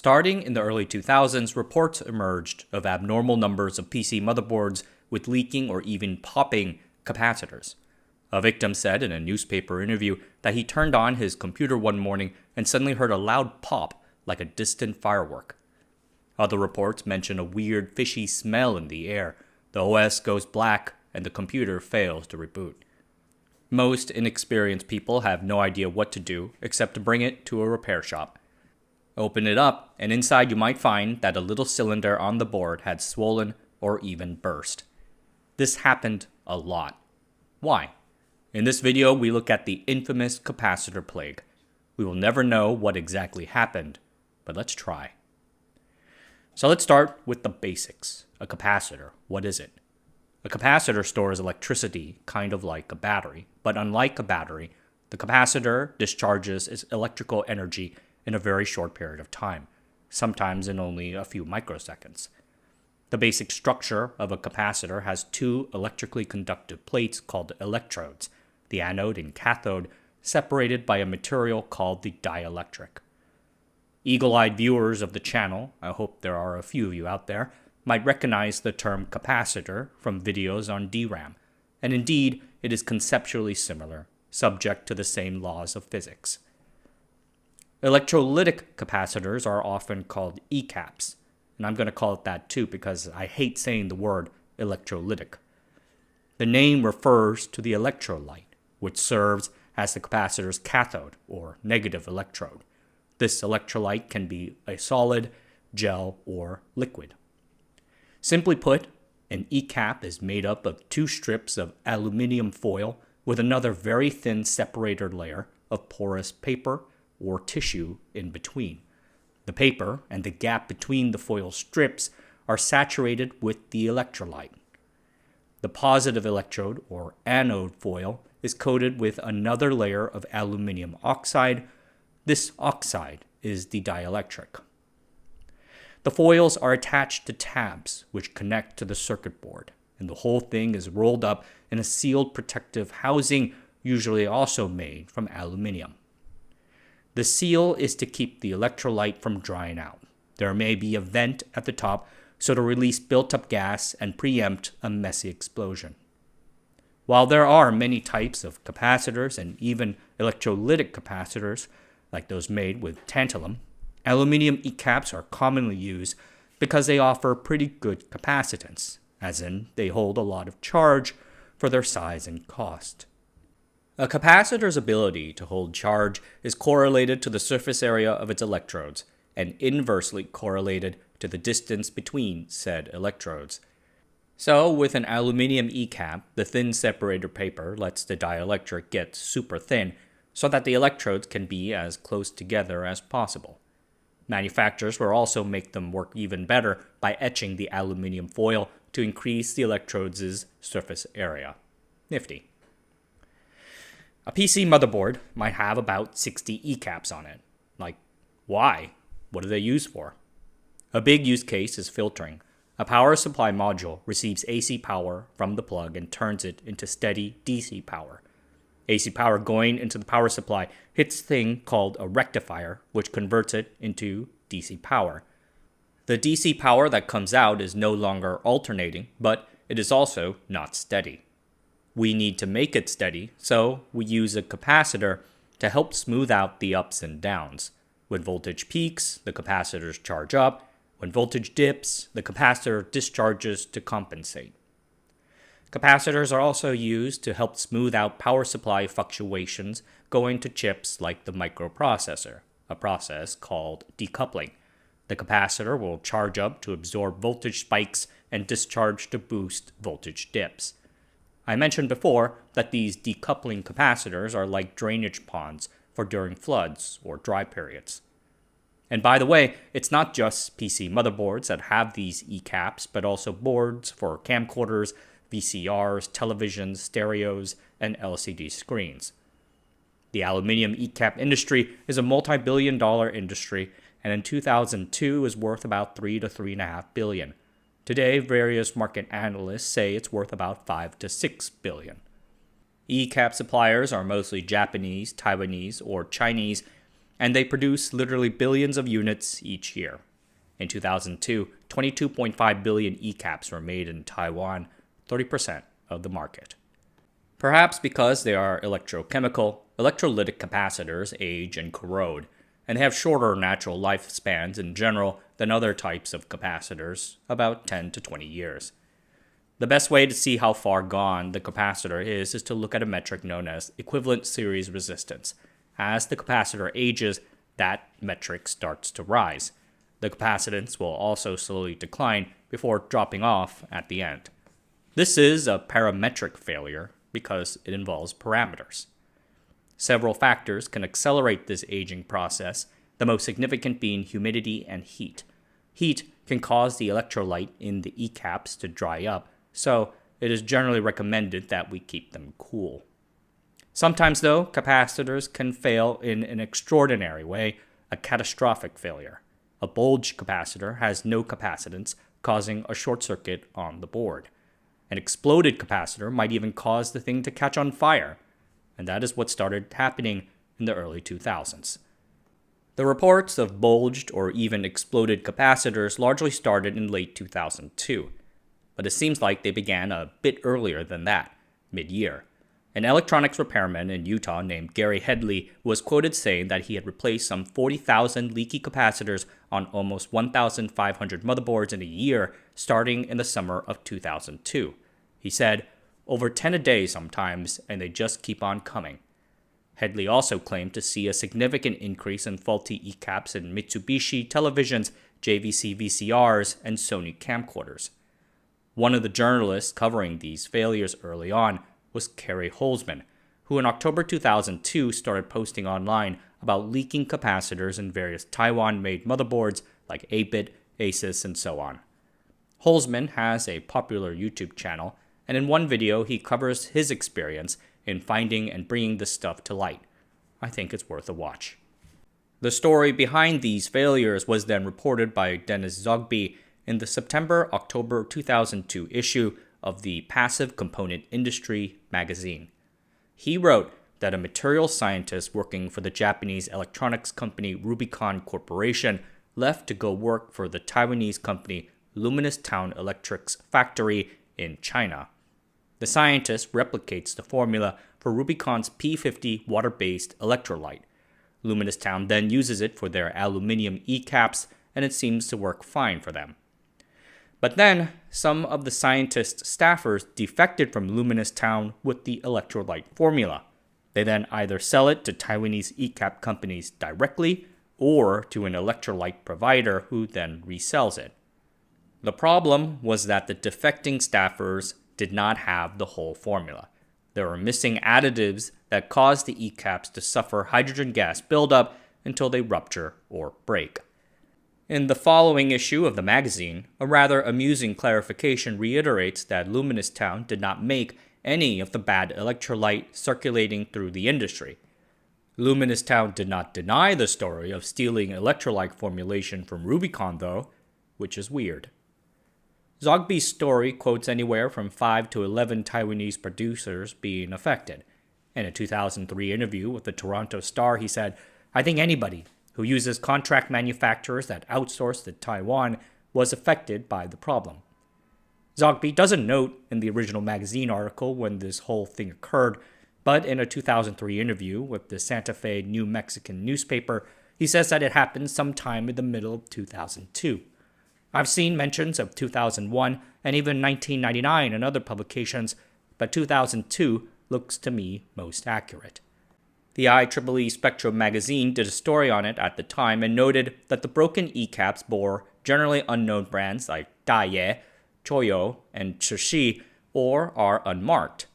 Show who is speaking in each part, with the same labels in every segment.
Speaker 1: Starting in the early 2000s, reports emerged of abnormal numbers of PC motherboards with leaking or even popping capacitors. A victim said in a newspaper interview that he turned on his computer one morning and suddenly heard a loud pop like a distant firework. Other reports mention a weird fishy smell in the air, the OS goes black, and the computer fails to reboot. Most inexperienced people have no idea what to do except to bring it to a repair shop. Open it up, and inside you might find that a little cylinder on the board had swollen or even burst. This happened a lot. Why? In this video, we look at the infamous capacitor plague. We will never know what exactly happened, but let's try. So let's start with the basics. A capacitor, what is it? A capacitor stores electricity, kind of like a battery, but unlike a battery, the capacitor discharges its electrical energy in a very short period of time, sometimes in only a few microseconds. The basic structure of a capacitor has two electrically conductive plates called electrodes, the anode and cathode, separated by a material called the dielectric. Eagle-eyed viewers of the channel, I hope there are a few of you out there, might recognize the term capacitor from videos on DRAM, and indeed it is conceptually similar, subject to the same laws of physics. Electrolytic capacitors are often called ECAPs, and I'm going to call it that too because I hate saying the word electrolytic. The name refers to the electrolyte, which serves as the capacitor's cathode, or negative electrode. This electrolyte can be a solid, gel, or liquid. Simply put, an ECAP is made up of two strips of aluminum foil with another very thin separator layer of porous paper or tissue in between. The paper and the gap between the foil strips are saturated with the electrolyte. The positive electrode, or anode foil, is coated with another layer of aluminum oxide. This oxide is the dielectric. The foils are attached to tabs which connect to the circuit board, and the whole thing is rolled up in a sealed protective housing, usually also made from aluminum. The seal is to keep the electrolyte from drying out. There may be a vent at the top so to release built-up gas and preempt a messy explosion. While there are many types of capacitors and even electrolytic capacitors, like those made with tantalum, aluminum ECAPs are commonly used because they offer pretty good capacitance, as in they hold a lot of charge for their size and cost. A capacitor's ability to hold charge is correlated to the surface area of its electrodes, and inversely correlated to the distance between said electrodes. So, with an aluminum ECAP, the thin separator paper lets the dielectric get super thin so that the electrodes can be as close together as possible. Manufacturers will also make them work even better by etching the aluminum foil to increase the electrodes' surface area. Nifty. A PC motherboard might have about 60 ECAPs on it. Like, why? What are they used for? A big use case is filtering. A power supply module receives AC power from the plug and turns it into steady DC power. AC power going into the power supply hits a thing called a rectifier, which converts it into DC power. The DC power that comes out is no longer alternating, but it is also not steady. We need to make it steady, so we use a capacitor to help smooth out the ups and downs. When voltage peaks, the capacitors charge up. When voltage dips, the capacitor discharges to compensate. Capacitors are also used to help smooth out power supply fluctuations going to chips like the microprocessor, a process called decoupling. The capacitor will charge up to absorb voltage spikes and discharge to boost voltage dips. I mentioned before that these decoupling capacitors are like drainage ponds for during floods or dry periods. And by the way, it's not just PC motherboards that have these ECAPs, but also boards for camcorders, VCRs, televisions, stereos, and LCD screens. The aluminum ECAP industry is a multi-billion-dollar industry, and in 2002 is worth about $3 to $3.5 billion. Today, various market analysts say it's worth about $5 to $6 billion. ECAP suppliers are mostly Japanese, Taiwanese, or Chinese, and they produce literally billions of units each year. In 2002, 22.5 billion ECAPs were made in Taiwan, 30% of the market. Perhaps because they are electrochemical, electrolytic capacitors age and corrode, and have shorter natural lifespans in general than other types of capacitors, about 10 to 20 years. The best way to see how far gone the capacitor is to look at a metric known as equivalent series resistance. As the capacitor ages, that metric starts to rise. The capacitance will also slowly decline before dropping off at the end. This is a parametric failure because it involves parameters. Several factors can accelerate this aging process, the most significant being humidity and heat. Heat can cause the electrolyte in the ECAPs to dry up, so it is generally recommended that we keep them cool. Sometimes, though, capacitors can fail in an extraordinary way, a catastrophic failure. A bulge capacitor has no capacitance, causing a short circuit on the board. An exploded capacitor might even cause the thing to catch on fire, and that is what started happening in the early 2000s. The reports of bulged or even exploded capacitors largely started in late 2002, but it seems like they began a bit earlier than that, mid-year. An electronics repairman in Utah named Gary Headley was quoted saying that he had replaced some 40,000 leaky capacitors on almost 1,500 motherboards in a year starting in the summer of 2002. He said, "Over 10 a day sometimes, and they just keep on coming." Headley also claimed to see a significant increase in faulty ECAPs in Mitsubishi televisions, JVC VCRs, and Sony camcorders. One of the journalists covering these failures early on was Kerry Holzman, who in October 2002 started posting online about leaking capacitors in various Taiwan-made motherboards like 8-bit, Asus, and so on. Holzman has a popular YouTube channel, and in one video he covers his experience in finding and bringing this stuff to light. I think it's worth a watch. The story behind these failures was then reported by Dennis Zogby in the September-October 2002 issue of the Passive Component Industry magazine. He wrote that a materials scientist working for the Japanese electronics company Rubicon Corporation left to go work for the Taiwanese company Luminous Town Electric's factory in China. The scientist replicates the formula for Rubicon's P50 water-based electrolyte. Luminous Town then uses it for their aluminum ECAPs, and it seems to work fine for them. But then, some of the scientists' staffers defected from Luminous Town with the electrolyte formula. They then either sell it to Taiwanese ECAP companies directly or to an electrolyte provider who then resells it. The problem was that the defecting staffers did not have the whole formula. There were missing additives that caused the ECAPs to suffer hydrogen gas buildup until they rupture or break. In the following issue of the magazine, a rather amusing clarification reiterates that Luminous Town did not make any of the bad electrolyte circulating through the industry. Luminous Town did not deny the story of stealing electrolyte formulation from Rubicon, though, which is weird. Zogby's story quotes anywhere from 5 to 11 Taiwanese producers being affected. In a 2003 interview with the Toronto Star, he said, "I think anybody who uses contract manufacturers that outsource to Taiwan was affected by the problem." Zogby doesn't note in the original magazine article when this whole thing occurred, but in a 2003 interview with the Santa Fe New Mexican newspaper, he says that it happened sometime in the middle of 2002. I've seen mentions of 2001 and even 1999 in other publications, but 2002 looks to me most accurate. The IEEE Spectrum magazine did a story on it at the time and noted that the broken ECAPs bore generally unknown brands like Daye, Choyo, and Chishi, or are unmarked.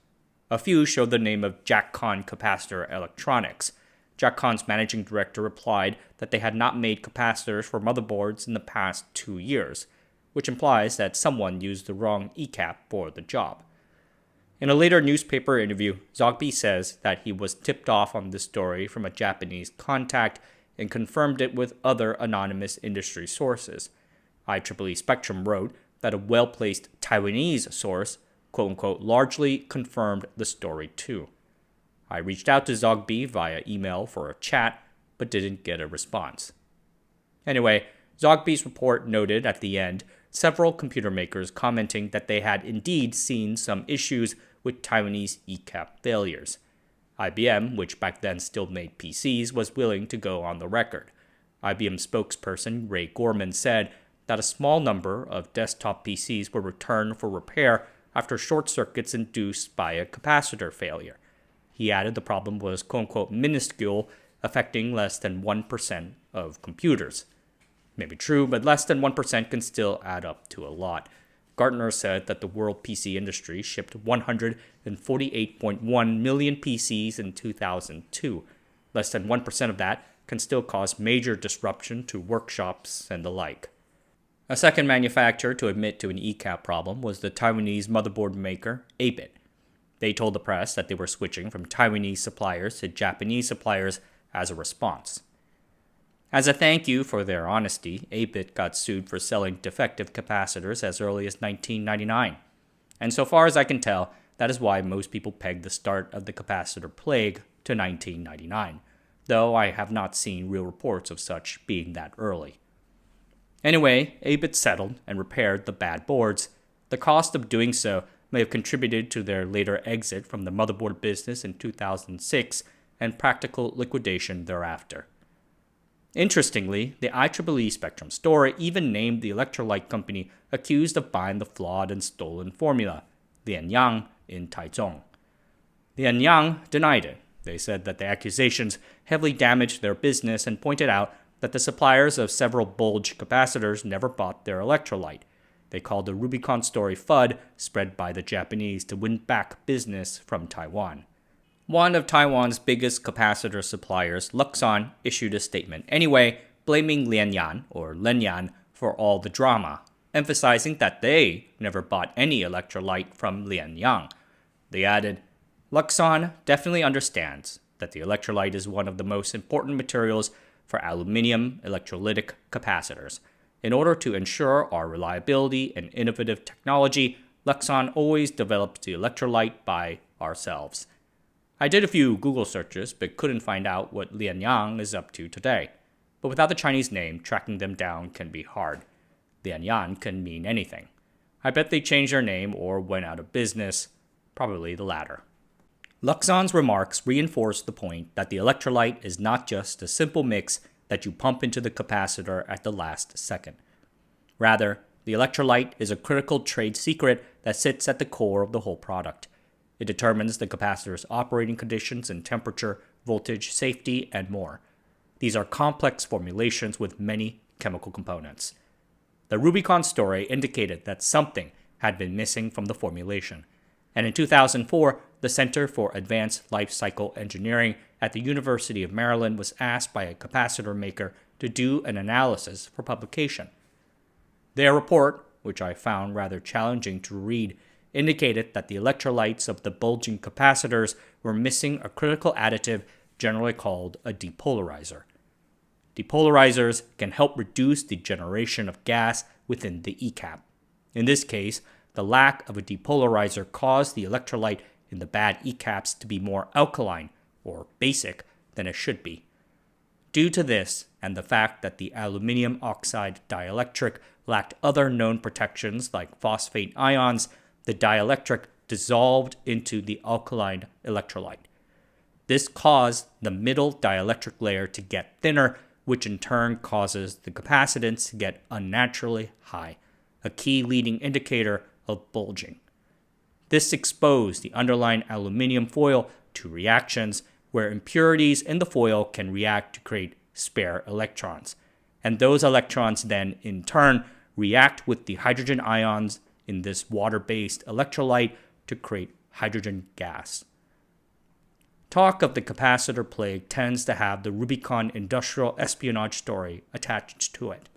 Speaker 1: A few showed the name of Jack Con Capacitor Electronics. Jack Con's managing director replied that they had not made capacitors for motherboards in the past 2 years, which implies that someone used the wrong ECAP for the job. In a later newspaper interview, Zogby says that he was tipped off on this story from a Japanese contact and confirmed it with other anonymous industry sources. IEEE Spectrum wrote that a well-placed Taiwanese source, quote-unquote, largely confirmed the story too. I reached out to Zogby via email for a chat, but didn't get a response. Anyway, Zogby's report noted at the end several computer makers commenting that they had indeed seen some issues with Taiwanese ECAP failures. IBM, which back then still made PCs, was willing to go on the record. IBM spokesperson Ray Gorman said that a small number of desktop PCs were returned for repair after short circuits induced by a capacitor failure. He added the problem was quote-unquote minuscule, affecting less than 1% of computers. Maybe true, but less than 1% can still add up to a lot. Gartner said that the world PC industry shipped 148.1 million PCs in 2002. Less than 1% of that can still cause major disruption to workshops and the like. A second manufacturer to admit to an ECAP problem was the Taiwanese motherboard maker Abit. They told the press that they were switching from Taiwanese suppliers to Japanese suppliers as a response. As a thank you for their honesty, Abit got sued for selling defective capacitors as early as 1999. And so far as I can tell, that is why most people peg the start of the capacitor plague to 1999, though I have not seen real reports of such being that early. Anyway, Abit settled and repaired the bad boards. The cost of doing so may have contributed to their later exit from the motherboard business in 2006 and practical liquidation thereafter. Interestingly, the IEEE Spectrum story even named the electrolyte company accused of buying the flawed and stolen formula, Lianyang, in Taichung. Lianyang denied it. They said that the accusations heavily damaged their business and pointed out that the suppliers of several bulge capacitors never bought their electrolyte. They called the Rubicon story FUD, spread by the Japanese to win back business from Taiwan. One of Taiwan's biggest capacitor suppliers, Luxon, issued a statement anyway, blaming Lianyan, or Lenyan, for all the drama, emphasizing that they never bought any electrolyte from Lianyang. They added, Luxon definitely understands that the electrolyte is one of the most important materials for aluminium electrolytic capacitors. In order to ensure our reliability and innovative technology, Luxon always develops the electrolyte by ourselves. I did a few Google searches, but couldn't find out what Lianyang is up to today. But without the Chinese name, tracking them down can be hard. Lianyang can mean anything. I bet they changed their name or went out of business, probably the latter. Luxon's remarks reinforce the point that the electrolyte is not just a simple mix that you pump into the capacitor at the last second. Rather, the electrolyte is a critical trade secret that sits at the core of the whole product. It determines the capacitor's operating conditions and temperature, voltage, safety, and more. These are complex formulations with many chemical components. The Rubicon story indicated that something had been missing from the formulation. And in 2004, the Center for Advanced Life Cycle Engineering at the University of Maryland was asked by a capacitor maker to do an analysis for publication. Their report, which I found rather challenging to read, indicated that the electrolytes of the bulging capacitors were missing a critical additive generally called a depolarizer. Depolarizers can help reduce the generation of gas within the ECAP. In this case, the lack of a depolarizer caused the electrolyte in the bad ECAPs to be more alkaline, or basic, than it should be. Due to this, and the fact that the aluminium oxide dielectric lacked other known protections like phosphate ions, the dielectric dissolved into the alkaline electrolyte. This caused the middle dielectric layer to get thinner, which in turn causes the capacitance to get unnaturally high, a key leading indicator of bulging. This exposed the underlying aluminium foil to reactions where impurities in the foil can react to create spare electrons, and those electrons then, in turn, react with the hydrogen ions in this water-based electrolyte to create hydrogen gas. Talk of the capacitor plague tends to have the Rubicon industrial espionage story attached to it.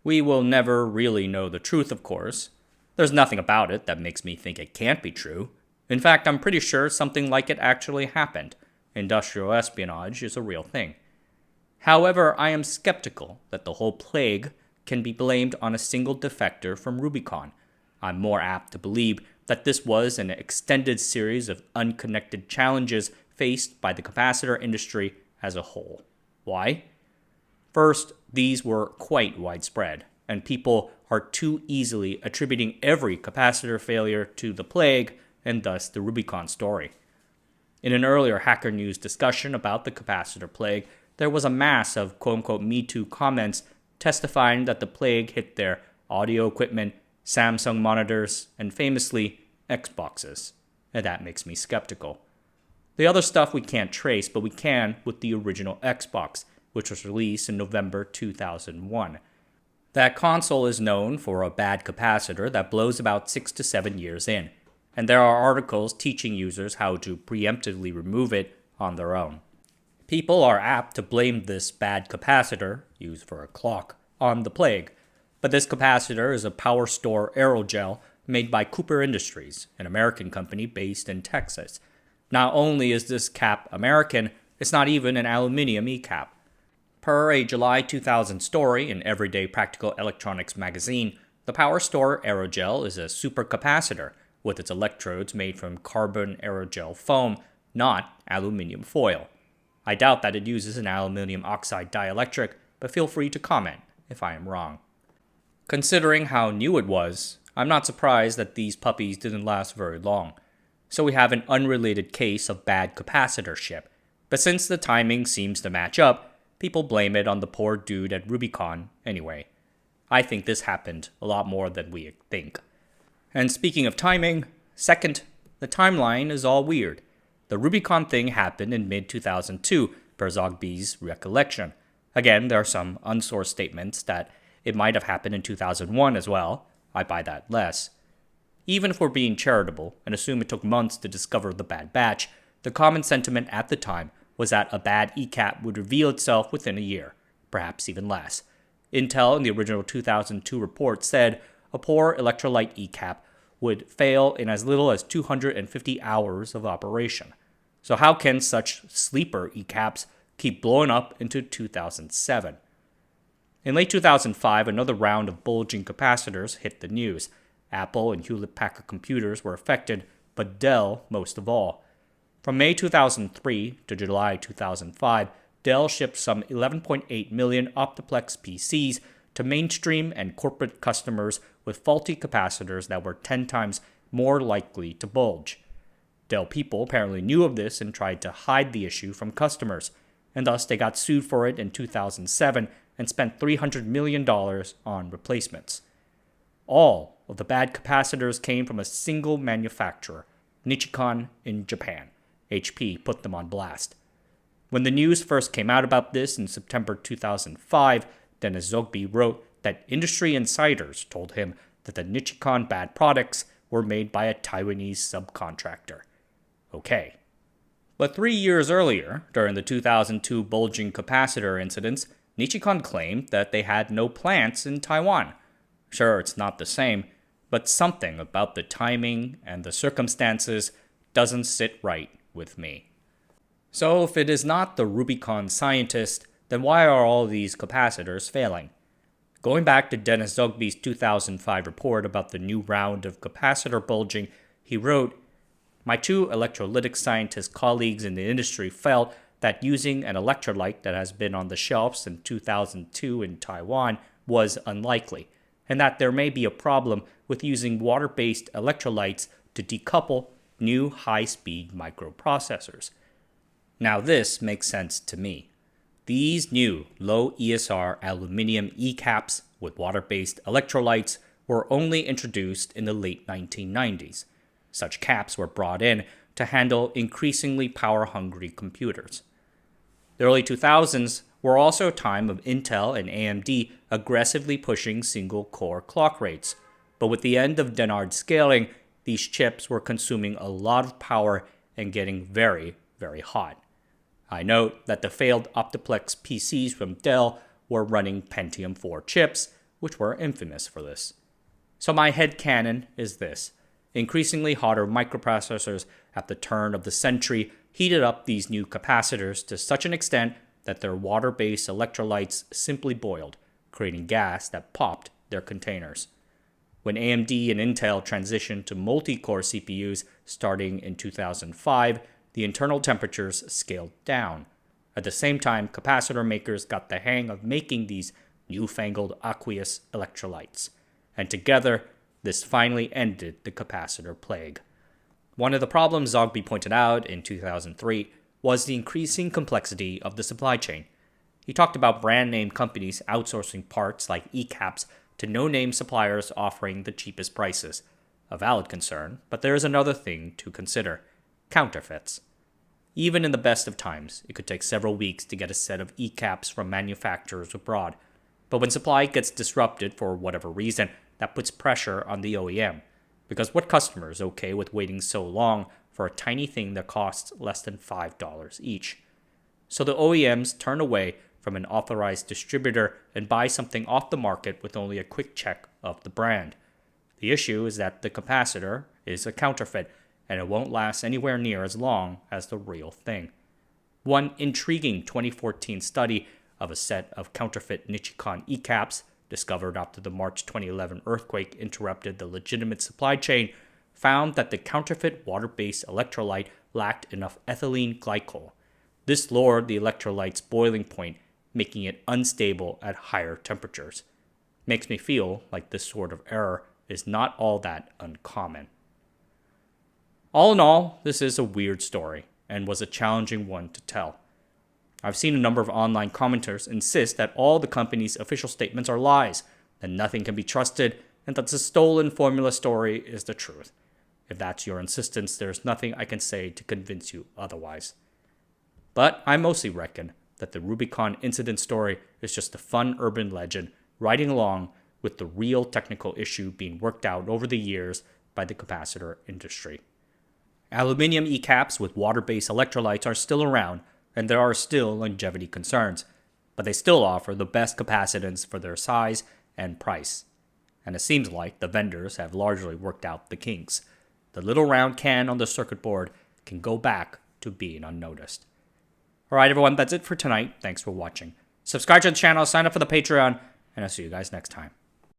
Speaker 1: We will never really know the truth, of course. There's nothing about it that makes me think it can't be true. In fact, I'm pretty sure something like it actually happened. Industrial espionage is a real thing. However, I am skeptical that the whole plague can be blamed on a single defector from Rubicon. I'm more apt to believe that this was an extended series of unconnected challenges faced by the capacitor industry as a whole. Why? First, these were quite widespread, and people are too easily attributing every capacitor failure to the plague and thus the Rubicon story. In an earlier Hacker News discussion about the capacitor plague, there was a mass of quote-unquote Me Too comments testifying that the plague hit their audio equipment, Samsung monitors, and famously, Xboxes. And that makes me skeptical. The other stuff we can't trace, but we can with the original Xbox, which was released in November 2001. That console is known for a bad capacitor that blows about 6 to 7 years in, and there are articles teaching users how to preemptively remove it on their own. People are apt to blame this bad capacitor, used for a clock, on the plague, but this capacitor is a power store aerogel made by Cooper Industries, an American company based in Texas. Not only is this cap American, it's not even an aluminum E-cap. Per a July 2000 story in Everyday Practical Electronics magazine, the power store aerogel is a supercapacitor with its electrodes made from carbon aerogel foam, not aluminum foil. I doubt that it uses an aluminum oxide dielectric, but feel free to comment if I am wrong. Considering how new it was, I'm not surprised that these puppies didn't last very long. So we have an unrelated case of bad capacitorship, but since the timing seems to match up, people blame it on the poor dude at Rubicon anyway. I think this happened a lot more than we think. And speaking of timing, second, the timeline is all weird. The Rubicon thing happened in mid-2002, per Zogby's recollection. Again, there are some unsourced statements that it might have happened in 2001 as well. I buy that less. Even if we're being charitable and assume it took months to discover the bad batch, the common sentiment at the time was that a bad ECAP would reveal itself within a year, perhaps even less. Intel in the original 2002 report said a poor electrolyte ECAP would fail in as little as 250 hours of operation. So how can such sleeper ECAPs keep blowing up into 2007? In late 2005, another round of bulging capacitors hit the news. Apple and Hewlett-Packard computers were affected, but Dell most of all. From May 2003 to July 2005, Dell shipped some 11.8 million Optiplex PCs to mainstream and corporate customers with faulty capacitors that were 10 times more likely to bulge. Dell people apparently knew of this and tried to hide the issue from customers, and thus they got sued for it in 2007 and spent $300 million on replacements. All of the bad capacitors came from a single manufacturer, Nichicon in Japan. HP put them on blast. When the news first came out about this in September 2005, Dennis Zogby wrote that industry insiders told him that the Nichicon bad products were made by a Taiwanese subcontractor. Okay. But 3 years earlier, during the 2002 bulging capacitor incidents, Nichicon claimed that they had no plants in Taiwan. Sure, it's not the same, but something about the timing and the circumstances doesn't sit right with me. So if it is not the Rubicon scientist, then why are all these capacitors failing? Going back to Dennis Zogby's 2005 report about the new round of capacitor bulging, he wrote, "My two electrolytic scientist colleagues in the industry felt that using an electrolyte that has been on the shelves since 2002 in Taiwan was unlikely, and that there may be a problem with using water-based electrolytes to decouple new high-speed microprocessors." Now this makes sense to me. These new low ESR aluminum E-caps with water-based electrolytes were only introduced in the late 1990s. Such caps were brought in to handle increasingly power-hungry computers. The early 2000s were also a time of Intel and AMD aggressively pushing single-core clock rates, but with the end of Dennard scaling, these chips were consuming a lot of power and getting very, very hot. I note that the failed Optiplex PCs from Dell were running Pentium 4 chips, which were infamous for this. So my headcanon is this. Increasingly hotter microprocessors at the turn of the century heated up these new capacitors to such an extent that their water-based electrolytes simply boiled, creating gas that popped their containers. When AMD and Intel transitioned to multi-core CPUs starting in 2005, the internal temperatures scaled down. At the same time, capacitor makers got the hang of making these newfangled aqueous electrolytes, and together, this finally ended the capacitor plague. One of the problems Zogby pointed out in 2003 was the increasing complexity of the supply chain. He talked about brand name companies outsourcing parts like ECAPs to no-name suppliers offering the cheapest prices. A valid concern, but there is another thing to consider: counterfeits. Even in the best of times, it could take several weeks to get a set of ECAPs from manufacturers abroad. But when supply gets disrupted for whatever reason, that puts pressure on the OEM. Because what customer is okay with waiting so long for a tiny thing that costs less than $5 each? So the OEMs turn away from an authorized distributor and buy something off the market with only a quick check of the brand. The issue is that the capacitor is a counterfeit, and it won't last anywhere near as long as the real thing. One intriguing 2014 study of a set of counterfeit Nichicon ECAPs, discovered after the March 2011 earthquake interrupted the legitimate supply chain, found that the counterfeit water-based electrolyte lacked enough ethylene glycol. This lowered the electrolyte's boiling point, making it unstable at higher temperatures. Makes me feel like this sort of error is not all that uncommon. All in all, this is a weird story, and was a challenging one to tell. I've seen a number of online commenters insist that all the company's official statements are lies, that nothing can be trusted, and that the stolen formula story is the truth. If that's your insistence, there's nothing I can say to convince you otherwise. But I mostly reckon that the Rubicon incident story is just a fun urban legend riding along with the real technical issue being worked out over the years by the capacitor industry. Aluminium ECAPs with water-based electrolytes are still around, and there are still longevity concerns, but they still offer the best capacitance for their size and price. And it seems like the vendors have largely worked out the kinks. The little round can on the circuit board can go back to being unnoticed. Alright everyone, that's it for tonight. Thanks for watching. Subscribe to the channel, sign up for the Patreon, and I'll see you guys next time.